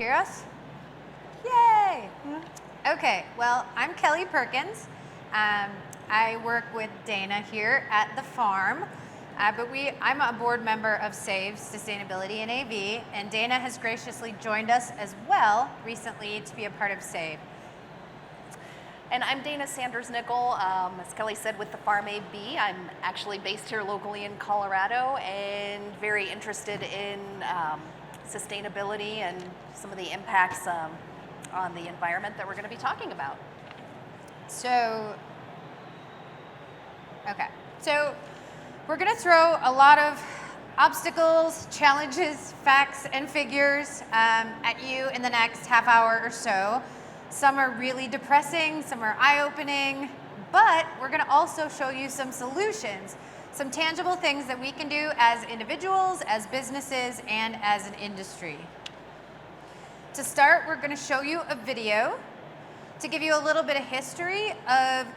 hear us? Yay! Okay, well, I'm Kelly Perkins. I work with Dana here at the farm, but I'm a board member of SAVE, Sustainability and AV, and Dana has graciously joined us as well recently to be a part of SAVE. And I'm Dana Sanders-Nickel, as Kelly said, with the Farm AB. I'm actually based here locally in Colorado and very interested in sustainability and some of the impacts on the environment that we're going to be talking about. So we're going to throw a lot of obstacles, challenges, facts, and figures at you in the next half hour or so. Some are really depressing, some are eye-opening, but we're going to also show you some solutions, some tangible things that we can do as individuals, as businesses, and as an industry. To start, we're going to show you a video to give you a little bit of history of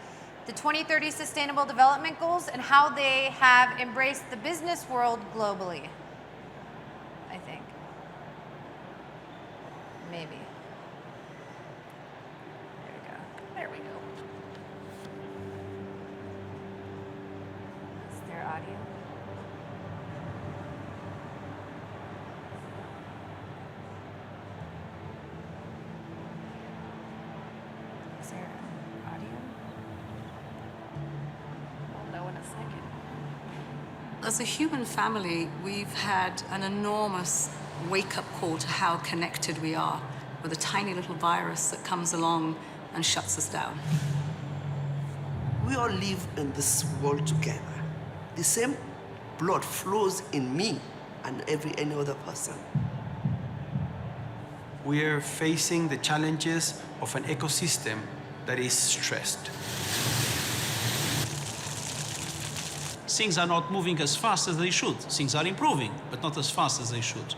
the 2030 Sustainable Development Goals and how they have embraced the business world globally, I think. Maybe. There we go. Is there audio? Is there audio? We'll know in a second. As a human family, we've had an enormous wake-up call to how connected we are with a tiny little virus that comes along and shuts us down. We all live in this world together. The same blood flows in me and any other person. We are facing the challenges of an ecosystem that is stressed. Things are not moving as fast as they should. Things are improving, but not as fast as they should.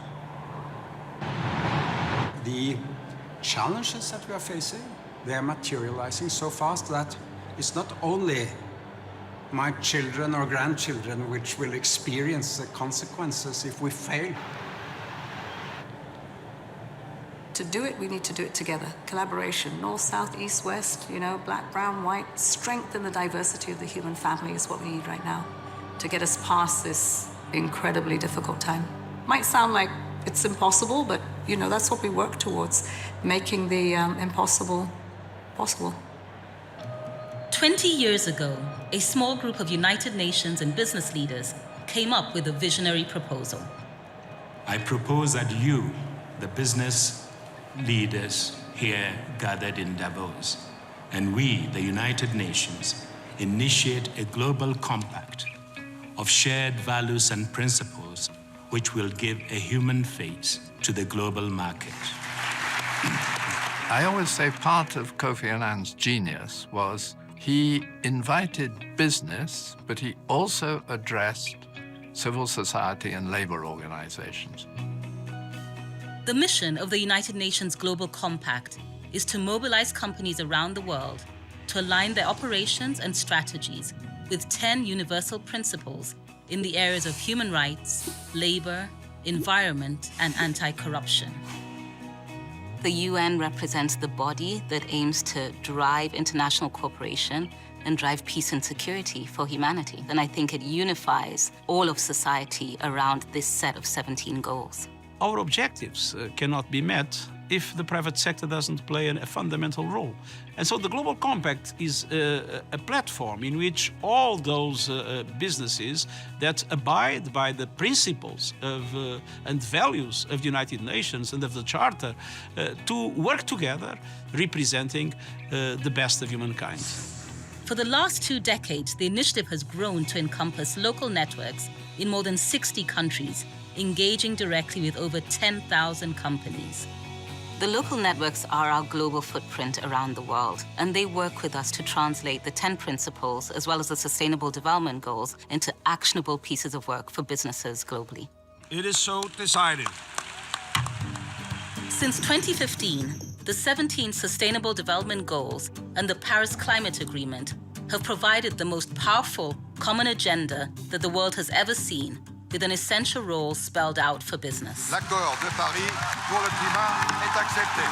The challenges that we are facing, they are materializing so fast that it's not only my children or grandchildren which will experience the consequences if we fail. To do it, we need to do it together. Collaboration, north, south, east, west, black, brown, white. Strength in the diversity of the human family is what we need right now to get us past this incredibly difficult time. Might sound like it's impossible, but that's what we work towards, making the impossible possible. 20 years ago, a small group of United Nations and business leaders came up with a visionary proposal. I propose that you, the business leaders here gathered in Davos, and we, the United Nations, initiate a global compact of shared values and principles which will give a human face to the global market. I always say part of Kofi Annan's genius was he invited business, but he also addressed civil society and labor organizations. The mission of the United Nations Global Compact is to mobilize companies around the world to align their operations and strategies with 10 universal principles in the areas of human rights, labor, environment, and anti-corruption. The UN represents the body that aims to drive international cooperation and drive peace and security for humanity. And I think it unifies all of society around this set of 17 goals. Our objectives cannot be met if the private sector doesn't play a fundamental role. And so the Global Compact is a platform in which all those businesses that abide by the principles of, and values of the United Nations and of the Charter to work together, representing the best of humankind. For the last 2 decades, the initiative has grown to encompass local networks in more than 60 countries, engaging directly with over 10,000 companies. The local networks are our global footprint around the world, and they work with us to translate the 10 principles, as well as the Sustainable Development Goals, into actionable pieces of work for businesses globally. It is so decided. Since 2015, the 17 Sustainable Development Goals and the Paris Climate Agreement have provided the most powerful common agenda that the world has ever seen with an essential role spelled out for business. L'accord de Paris pour le climat est accepté.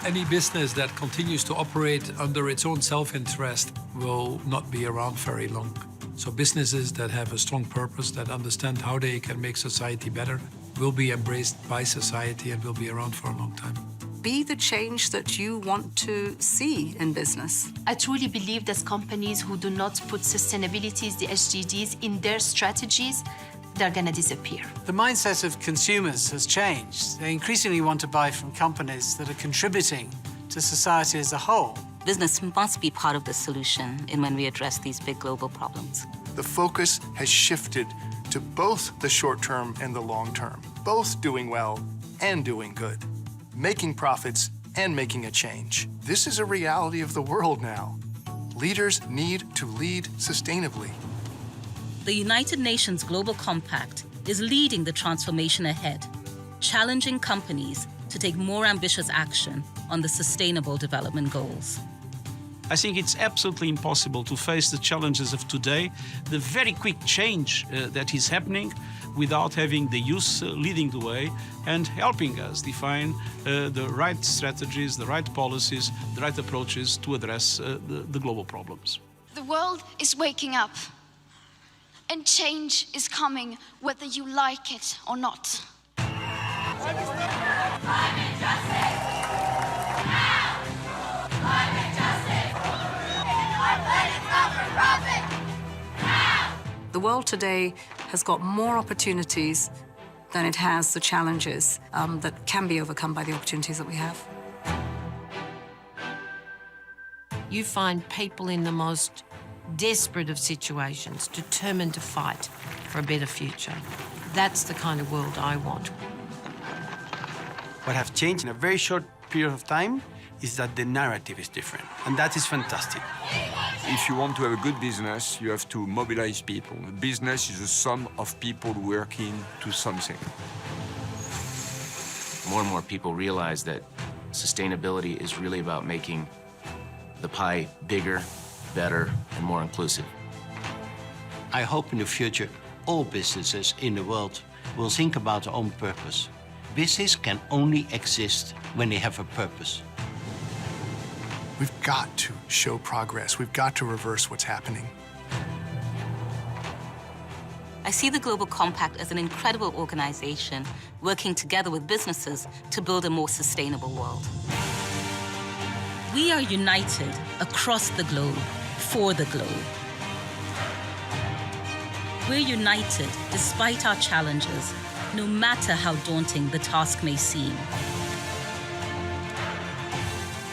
Any business that continues to operate under its own self-interest will not be around very long. So businesses that have a strong purpose, that understand how they can make society better, will be embraced by society and will be around for a long time. Be the change that you want to see in business. I truly believe that companies who do not put sustainability, the SDGs, in their strategies, they're going to disappear. The mindset of consumers has changed. They increasingly want to buy from companies that are contributing to society as a whole. Business must be part of the solution in when we address these big global problems. The focus has shifted to both the short term and the long term, both doing well and doing good, making profits and making a change. This is a reality of the world now. Leaders need to lead sustainably. The United Nations Global Compact is leading the transformation ahead, challenging companies to take more ambitious action on the Sustainable Development Goals. I think it's absolutely impossible to face the challenges of today, the very quick change that is happening, without having the youth leading the way and helping us define the right strategies, the right policies, the right approaches to address the global problems. The world is waking up, and change is coming whether you like it or not. Climate justice! Now! Climate justice! Our planet's not for profit! Now! The world today has got more opportunities than it has the challenges that can be overcome by the opportunities that we have. You find people in the most desperate of situations, determined to fight for a better future. That's the kind of world I want. What has changed in a very short period of time is that the narrative is different, and that is fantastic. If you want to have a good business, you have to mobilize people. A business is a sum of people working to something. More and more people realize that sustainability is really about making the pie bigger, better, and more inclusive. I hope in the future all businesses in the world will think about their own purpose. Business can only exist when they have a purpose. We've got to show progress. We've got to reverse what's happening. I see the Global Compact as an incredible organization working together with businesses to build a more sustainable world. We are united across the globe, for the globe. We're united despite our challenges, no matter how daunting the task may seem.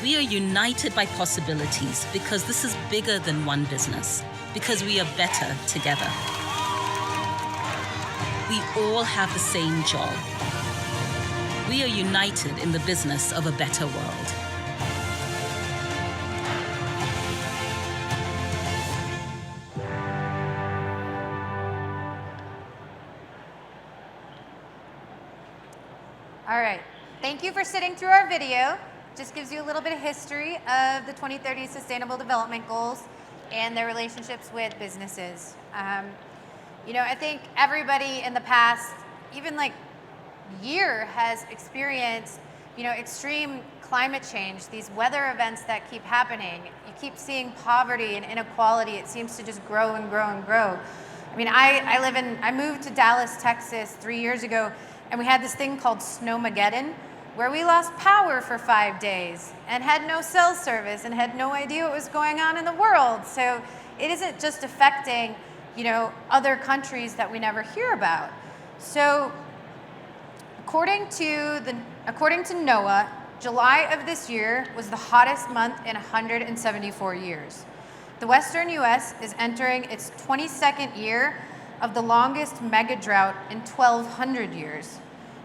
We are united by possibilities because this is bigger than one business, because we are better together. We all have the same job. We are united in the business of a better world. All right, thank you for sitting through our video. Just gives you a little bit of history of the 2030 Sustainable Development Goals and their relationships with businesses. You know, I think everybody in the past, even like year, has experienced, you know, extreme climate change, these weather events that keep happening. You keep seeing poverty and inequality. It seems to just grow and grow and grow. I mean, I moved to Dallas, Texas 3 years ago, and we had this thing called Snowmageddon, where we lost power for 5 days and had no cell service and had no idea what was going on in the world. So it isn't just affecting, you know, other countries that we never hear about. So according to NOAA, July of this year was the hottest month in 174 years. The Western US is entering its 22nd year of the longest mega drought in 1,200 years.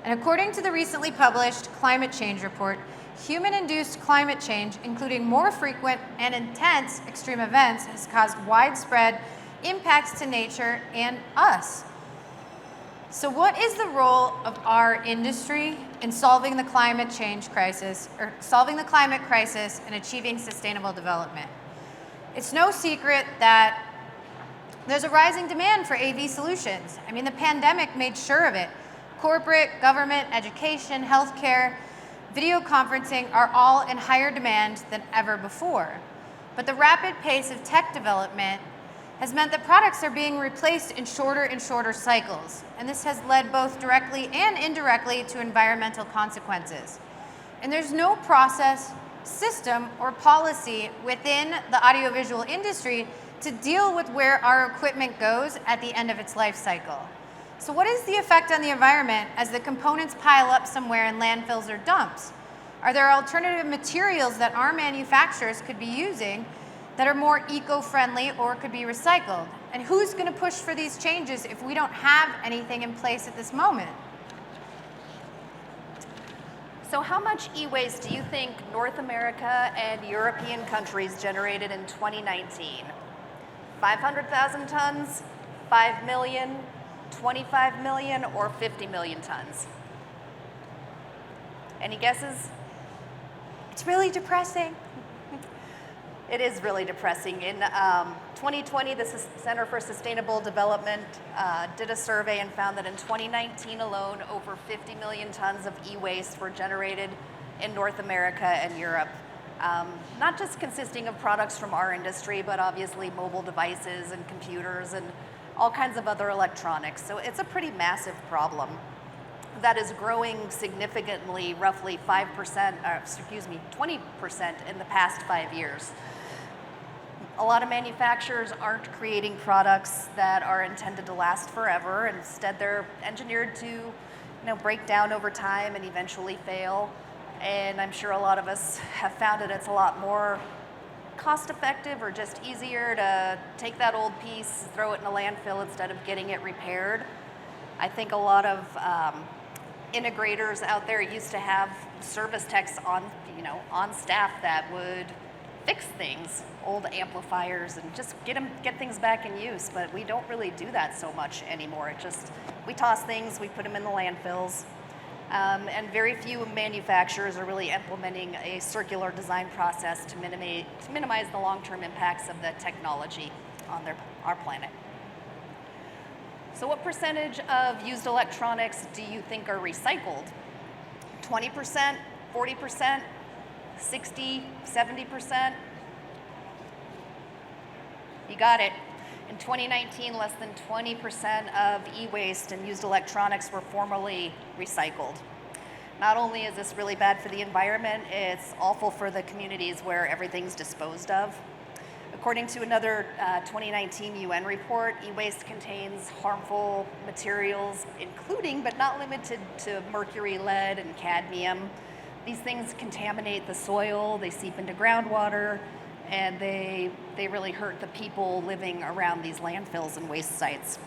And according to the recently published climate change report, human-induced climate change, including more frequent and intense extreme events, has caused widespread impacts to nature and us. So what is the role of our industry in solving the climate change crisis, or solving the climate crisis and achieving sustainable development? It's no secret that There's a rising demand for AV solutions. I mean, the pandemic made sure of it. Corporate, government, education, healthcare, video conferencing are all in higher demand than ever before. But the rapid pace of tech development has meant that products are being replaced in shorter and shorter cycles. And this has led both directly and indirectly to environmental consequences. And there's no process, system, or policy within the audiovisual industry to deal with where our equipment goes at the end of its life cycle. So what is the effect on the environment as the components pile up somewhere in landfills or dumps? Are there alternative materials that our manufacturers could be using that are more eco-friendly or could be recycled? And who's going to push for these changes if we don't have anything in place at this moment? So how much e-waste do you think North America and European countries generated in 2019? 500,000 tons, 5 million, 25 million, or 50 million tons? Any guesses? It's really depressing. It is really depressing. In 2020, the Center for Sustainable Development did a survey and found that in 2019 alone, over 50 million tons of e-waste were generated in North America and Europe. Not just consisting of products from our industry, but obviously mobile devices and computers and all kinds of other electronics. So it's a pretty massive problem that is growing significantly, roughly 20% in the past 5 years. A lot of manufacturers aren't creating products that are intended to last forever. Instead, they're engineered to, break down over time and eventually fail. And I'm sure a lot of us have found that it's a lot more cost-effective or just easier to take that old piece, throw it in a landfill instead of getting it repaired. I think a lot of integrators out there used to have service techs on staff that would fix things, old amplifiers, and just get things back in use. But we don't really do that so much anymore. We toss things, we put them in the landfills, and very few manufacturers are really implementing a circular design process to minimize the long-term impacts of the technology on our planet. So what percentage of used electronics do you think are recycled? 20%, 40%, 60, 70%? You got it. In 2019, less than 20% of e-waste and used electronics were formerly recycled. Not only is this really bad for the environment, it's awful for the communities where everything's disposed of. According to another 2019 UN report, e-waste contains harmful materials, including but not limited to mercury, lead, and cadmium. These things contaminate the soil, they seep into groundwater, and they really hurt the people living around these landfills and waste sites.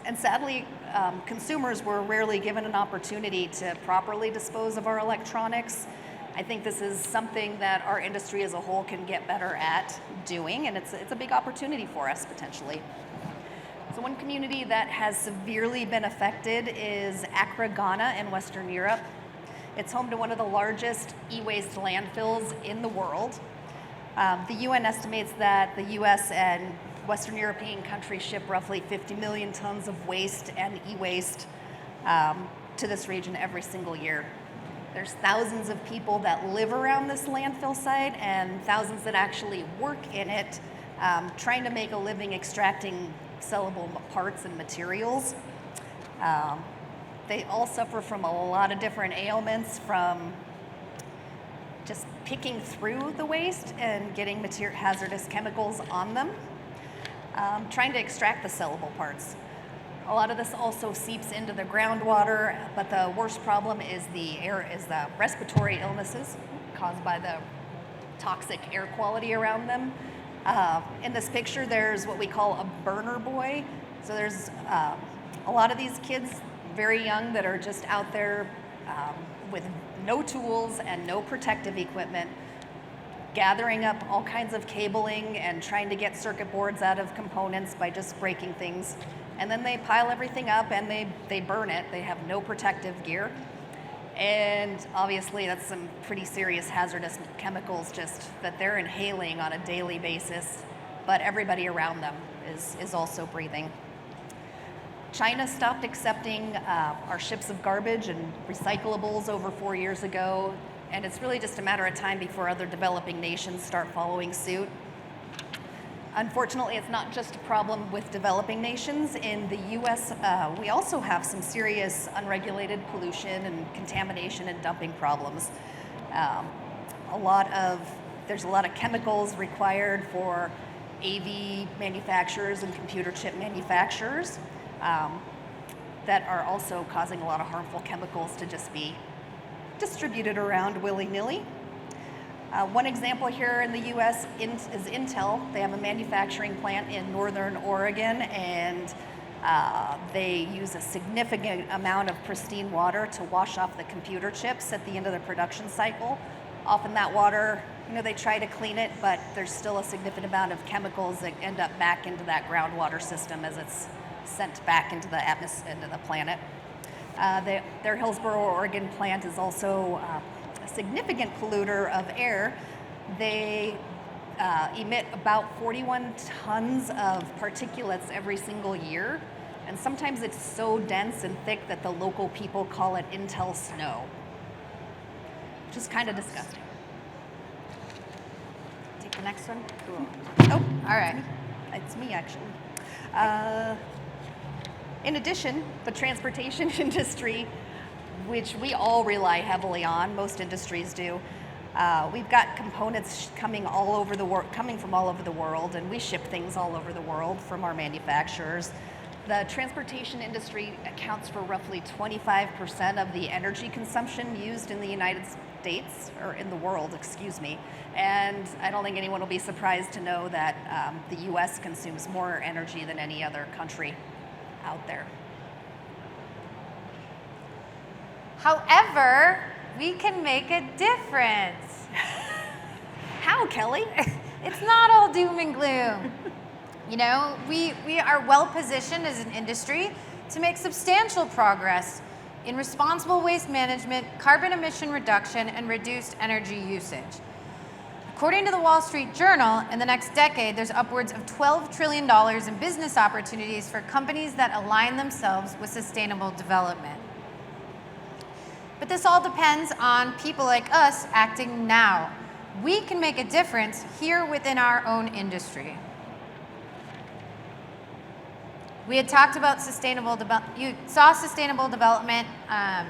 And sadly, consumers were rarely given an opportunity to properly dispose of our electronics. I think this is something that our industry as a whole can get better at doing, and it's a big opportunity for us potentially. So one community that has severely been affected is Accra, Ghana in Western Europe. It's home to one of the largest e-waste landfills in the world. The UN estimates that the US and Western European countries ship roughly 50 million tons of waste and e-waste to this region every single year. There's thousands of people that live around this landfill site and thousands that actually work in it, trying to make a living extracting sellable parts and materials. They all suffer from a lot of different ailments, from just picking through the waste and getting hazardous chemicals on them, trying to extract the sellable parts. A lot of this also seeps into the groundwater, but the worst problem is the respiratory illnesses caused by the toxic air quality around them. In this picture, there's what we call a burner boy. So there's a lot of these kids, very young, that are just out there with no tools and no protective equipment, gathering up all kinds of cabling and trying to get circuit boards out of components by just breaking things. And then they pile everything up and they burn it. They have no protective gear. And obviously that's some pretty serious hazardous chemicals just that they're inhaling on a daily basis. but everybody around them is also breathing. China stopped accepting our ships of garbage and recyclables over 4 years ago, and it's really just a matter of time before other developing nations start following suit. Unfortunately, it's not just a problem with developing nations. In the US, we also have some serious unregulated pollution and contamination and dumping problems. There's a lot of chemicals required for AV manufacturers and computer chip manufacturers that are also causing a lot of harmful chemicals to just be distributed around willy-nilly. One example here in the US is Intel. They have a manufacturing plant in northern Oregon, and they use a significant amount of pristine water to wash off the computer chips at the end of the production cycle. Often that water, they try to clean it, but there's still a significant amount of chemicals that end up back into that groundwater system as it's sent back into the atmosphere, into the planet. Their Hillsboro, Oregon plant is also a significant polluter of air. They emit about 41 tons of particulates every single year, and sometimes it's so dense and thick that the local people call it Intel snow, which is kind of disgusting. Take the next one. Cool. Oh, all right. It's me, actually. In addition, the transportation industry, which we all rely heavily on, most industries do, we've got components coming from all over the world, and we ship things all over the world from our manufacturers. The transportation industry accounts for roughly 25% of the energy consumption used in the United States, or in the world, excuse me. And I don't think anyone will be surprised to know that the US consumes more energy than any other country out there. However, we can make a difference. How, Kelly? It's not all doom and gloom. We are well positioned as an industry to make substantial progress in responsible waste management, carbon emission reduction, and reduced energy usage. According to the Wall Street Journal, in the next decade, there's upwards of $12 trillion in business opportunities for companies that align themselves with sustainable development. But this all depends on people like us acting now. We can make a difference here within our own industry. We had talked about you saw sustainable development and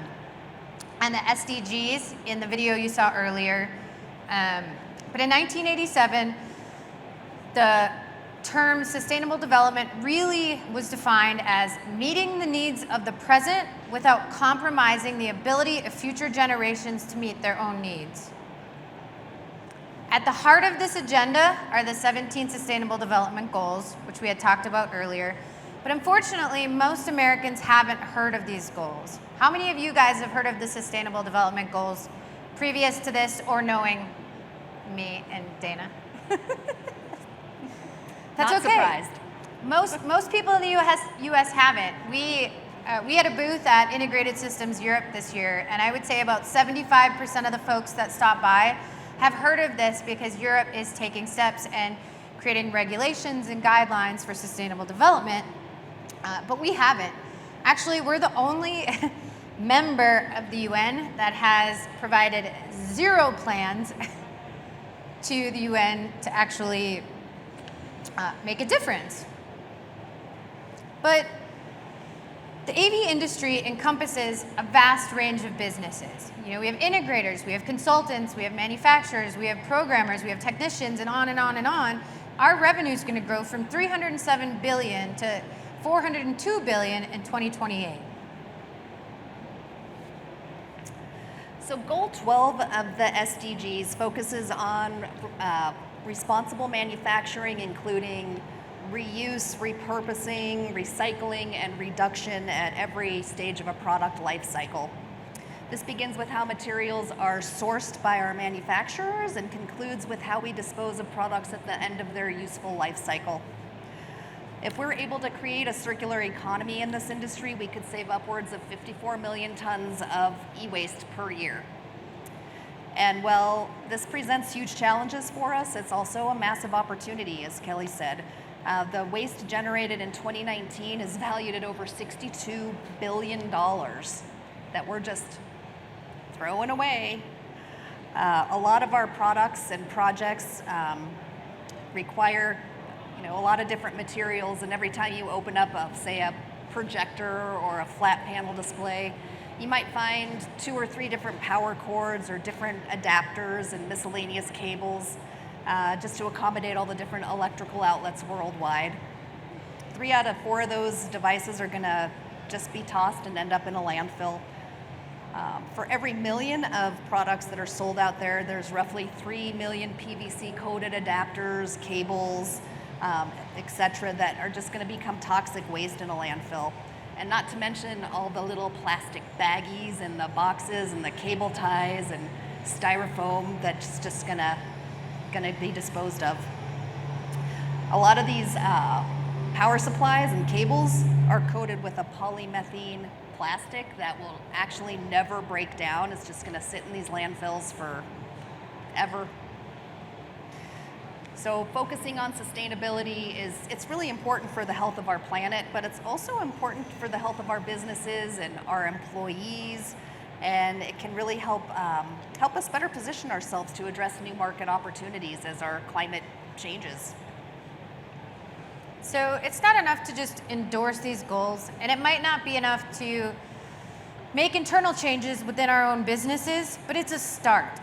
the SDGs in the video you saw earlier. But in 1987, the term sustainable development really was defined as meeting the needs of the present without compromising the ability of future generations to meet their own needs. At the heart of this agenda are the 17 Sustainable Development Goals, which we had talked about earlier. But unfortunately, most Americans haven't heard of these goals. How many of you guys have heard of the Sustainable Development Goals previous to this or knowing me and Dana? That's Not okay. surprised. Most people in the U.S. haven't. We had a booth at Integrated Systems Europe this year, and I would say about 75% of the folks that stopped by have heard of this because Europe is taking steps and creating regulations and guidelines for sustainable development, but we haven't. Actually, we're the only member of the UN that has provided zero plans to the UN to actually make a difference. But the AV industry encompasses a vast range of businesses. We have integrators, we have consultants, we have manufacturers, we have programmers, we have technicians, and on and on and on. Our revenue is going to grow from $307 billion to $402 billion in 2028. So goal 12 of the SDGs focuses on responsible manufacturing, including reuse, repurposing, recycling, and reduction at every stage of a product life cycle. This begins with how materials are sourced by our manufacturers and concludes with how we dispose of products at the end of their useful life cycle. If we're able to create a circular economy in this industry, we could save upwards of 54 million tons of e-waste per year. And while this presents huge challenges for us, it's also a massive opportunity, as Kelly said. The waste generated in 2019 is valued at over $62 billion that we're just throwing away. A lot of our products and projects require a lot of different materials, and every time you open up say a projector or a flat panel display, you might find 2 or 3 different power cords or different adapters and miscellaneous cables just to accommodate all the different electrical outlets worldwide. 3 out of 4 of those devices are gonna just be tossed and end up in a landfill. For every million of products that are sold out there, there's roughly 3 million PVC coated adapters, cables, etc. that are just gonna become toxic waste in a landfill. And not to mention all the little plastic baggies and the boxes and the cable ties and styrofoam that's just gonna be disposed of. A lot of these power supplies and cables are coated with a polymethylene plastic that will actually never break down. It's just gonna sit in these landfills forever. So focusing on sustainability it's really important for the health of our planet, but it's also important for the health of our businesses and our employees, and it can really help us better position ourselves to address new market opportunities as our climate changes. So it's not enough to just endorse these goals, and it might not be enough to make internal changes within our own businesses, but it's a start.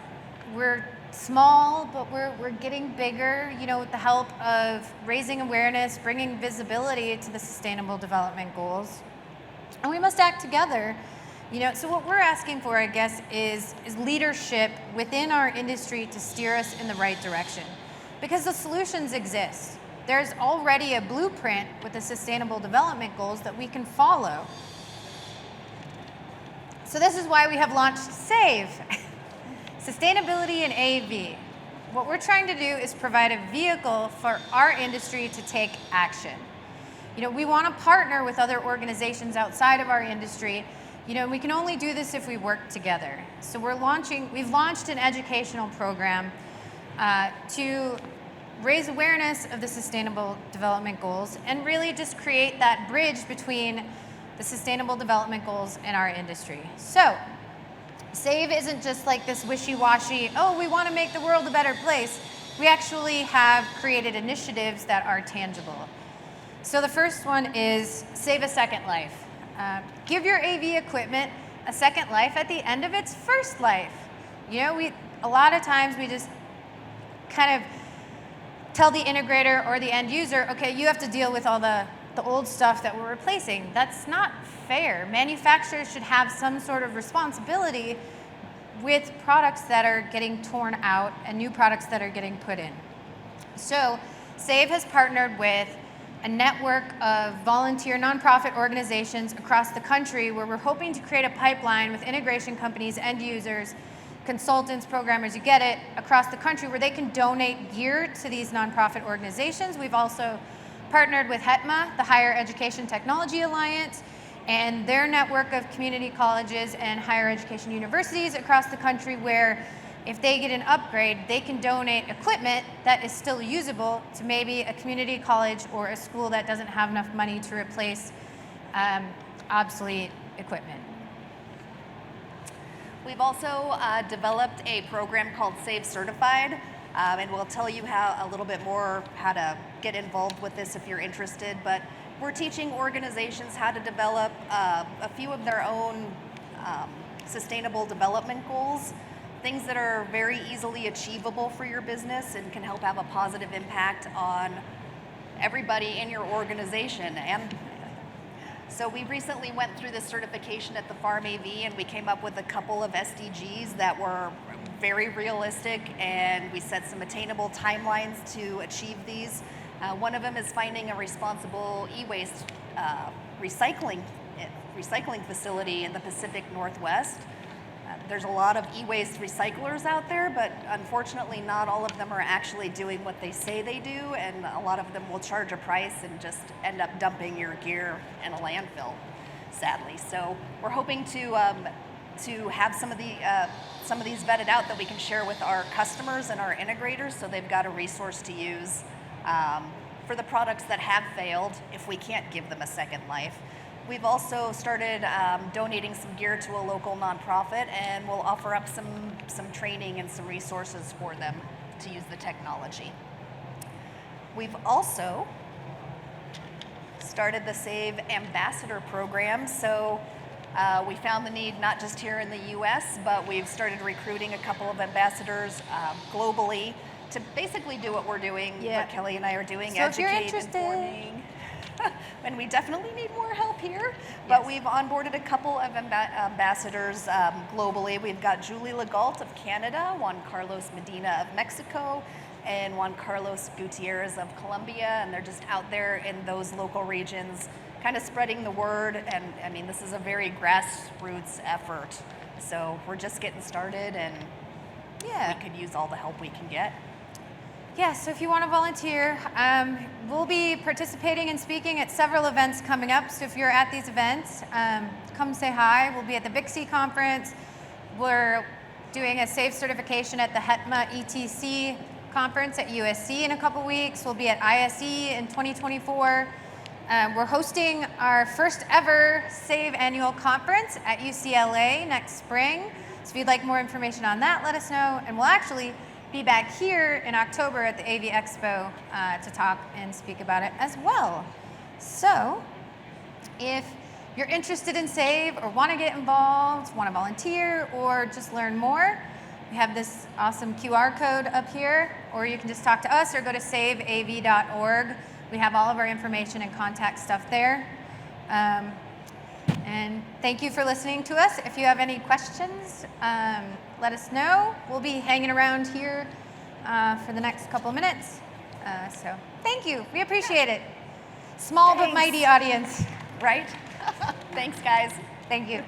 We're small, but we're getting bigger, with the help of raising awareness, bringing visibility to the Sustainable Development Goals. And we must act together. So what we're asking for, I guess, is leadership within our industry to steer us in the right direction. Because the solutions exist. There's already a blueprint with the Sustainable Development Goals that we can follow. So this is why we have launched SAVE. Sustainability and AV. What we're trying to do is provide a vehicle for our industry to take action. We want to partner with other organizations outside of our industry. We can only do this if we work together. So we've launched an educational program to raise awareness of the Sustainable Development Goals and really just create that bridge between the Sustainable Development Goals and our industry. So SAVE isn't just like this wishy-washy, we want to make the world a better place. We actually have created initiatives that are tangible. So the first one is Save a Second Life. Give your AV equipment a second life at the end of its first life. A lot of times we just kind of tell the integrator or the end user, okay, you have to deal with all the old stuff that we're replacing. That's not fair. Manufacturers should have some sort of responsibility with products that are getting torn out and new products that are getting put in. So SAVE has partnered with a network of volunteer nonprofit organizations across the country where we're hoping to create a pipeline with integration companies, end users, consultants, programmers, you get it, across the country where they can donate gear to these nonprofit organizations. We've also partnered with HETMA, the Higher Education Technology Alliance, and their network of community colleges and higher education universities across the country where if they get an upgrade, they can donate equipment that is still usable to maybe a community college or a school that doesn't have enough money to replace obsolete equipment. We've also developed a program called Save Certified, and we'll tell you a little bit more how to get involved with this if you're interested, but we're teaching organizations how to develop a few of their own sustainable development goals, things that are very easily achievable for your business and can help have a positive impact on everybody in your organization. And so we recently went through this certification at the Farm AV, and we came up with a couple of SDGs that were very realistic, and we set some attainable timelines to achieve these. One of them is finding a responsible e-waste recycling facility in the Pacific Northwest. There's a lot of e-waste recyclers out there, but unfortunately not all of them are actually doing what they say they do, and a lot of them will charge a price and just end up dumping your gear in a landfill, sadly. So we're hoping to to have some of these vetted out that we can share with our customers and our integrators, so they've got a resource to use for the products that have failed if we can't give them a second life. We've also started donating some gear to a local nonprofit, and we'll offer up some training and some resources for them to use the technology. We've also started the SAVE Ambassador program. So we found the need not just here in the US, but we've started recruiting a couple of ambassadors globally to basically do what we're doing, what Kelly and I are doing, so if you're educate, interested, informing. And we definitely need more help here, but we've onboarded a couple of ambassadors globally. We've got Julie Legault of Canada, Juan Carlos Medina of Mexico, and Juan Carlos Gutierrez of Colombia, and they're just out there in those local regions kind of spreading the word. And I mean, this is a very grassroots effort, so we're just getting started, and we could use all the help we can get. Yeah, so if you want to volunteer, we'll be participating and speaking at several events coming up. So if you're at these events, come say hi. We'll be at the BICSI conference. We're doing a SAFE certification at the HETMA ETC conference at USC in a couple weeks. We'll be at ISE in 2024. We're hosting our first ever SAVE annual conference at UCLA next spring. So if you'd like more information on that, let us know. And we'll actually be back here in October at the AV Expo to talk and speak about it as well. So if you're interested in SAVE or want to get involved, want to volunteer, or just learn more, we have this awesome QR code up here, or you can just talk to us or go to saveav.org. We have all of our information and contact stuff there. And thank you for listening to us. If you have any questions, let us know. We'll be hanging around here for the next couple of minutes. So thank you. We appreciate it. Small but mighty audience. Right? Thanks, guys. Thank you.